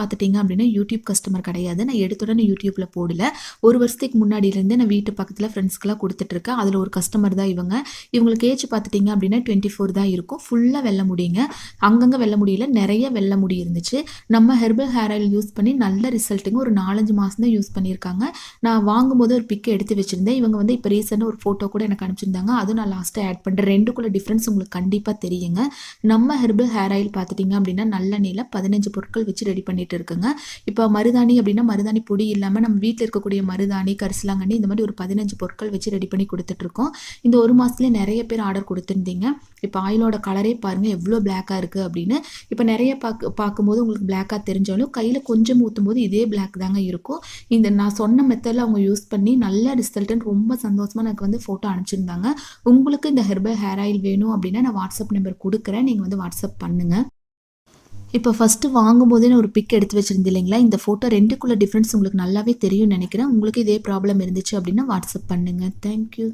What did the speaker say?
பார்த்துட்டிங்க அப்படின்னா YouTube customer கிடையாது. நான் எடுத்த உடனே யூடியூப்ல போடல. 1 வருஷத்துக்கு முன்னாடியிலேருந்து நான் வீட்டு பக்கத்தில ஃப்ரெண்ட்ஸ்க்குலாம் குடுத்துட்டுருக்கேன். அதில ஒரு கஸ்டமர் தான் இவங்க. இவங்களுக்கு ஏஜ் பார்த்துட்டிங்க அப்படின்னா 24 தான் இருக்கும். ஃபுல்லா வெள்ள முடிங்க. அங்கங்க வெள்ள முடி இல்ல, நெறைய வெள்ள முடி இருந்துச்சு. நம்ம ஹெர்பல் ஹேர் ஆயில் யூஸ் பண்ணி நல்ல ரிசல்ட்டுங்க. ஒரு 4, 5 மாசம் தான் யூஸ் பண்ணியிருக்காங்க. நான் வாங்கும்போது ஒரு பிக் எடுத்து வச்சிருந்தேன். இவங்க வந்து இப்ப ரீசென்ட்டா ஒரு ஃபோட்டோ கூட எனக்கு அனுப்பிச்சிருந்தாங்க. அதுவும் நான் லாஸ்ட்டா ஆட் பண்றேன். 2க்குள்ள டிஃபரன்ஸ் உங்களுக்கு கண்டிப்பா தெரியுங்க. நம்ம ஹெர்பல் ஹேர் ஆயில் பார்த்துட்டிங்க அப்படின்னா நல்லெண்ணெயில 15 பொருட்கள் வச்சு ரெடி பண்ணிட்டு இருக்குங்க. இப்ப மருதாணி அப்படின்னா மருதாணி பொடி இல்லாம நம்ம வீட்ல இருக்கக்கூடிய மருதாணி, கரிசலாங்கண்ணி இந்த மாரி ஒரு 15 பொருட்கள் வச்சு ரெடி பண்ணி குடுத்துட்டுருக்கோம். இந்த 1 மாசத்துலயே நெறைய பேர் ஆர்டர் குடுத்திருந்தீங்க. இப்ப ஆயிலோட கலரே பாருங்க எவ்ளோ பிளாக்கா இருக்கு அப்படின்னு. இப்ப நெறைய பார்க்கும்போது உங்களுக்கு பிளாக்கா தெரிஞ்சாலும் கையில கொஞ்சம் ஊத்தும்போது இதே பிளாக் தாங்க இருக்கும். இந்த நான் சொன்ன மெத்தட்ல அவங்க யூஸ் பண்ணி நல்ல ரிசல்ட்டுன்னு ரொம்ப சந்தோஷமா எனக்கு வந்து ஃபோட்டோ அனுப்பிச்சிருந்தாங்க. உங்களுக்கு இந்த ஹெர்பல் ஹேர் ஆயில் வேணும் அப்படின்னா நான் வாட்ஸ்அப் நம்பர் குடுக்குறேன். நீங்க வந்து வாட்ஸ்அப் பண்ணுங்க. இப்ப ஃபர்ஸ்ட்டு வாங்கும்போதே நான் ஒரு பிக் எடுத்து வச்சிருந்தேன் இல்லைங்களா? இந்த ஃபோட்டோ 2க்குள்ள டிஃபரன்ஸ் உங்களுக்கு நல்லாவே தெரியும்னு நெனைக்கிறேன். உங்களுக்கு இதே ப்ராப்ளம் இருந்துச்சு அப்படின்னா வாட்ஸ்அப் பண்ணுங்க. Thank you.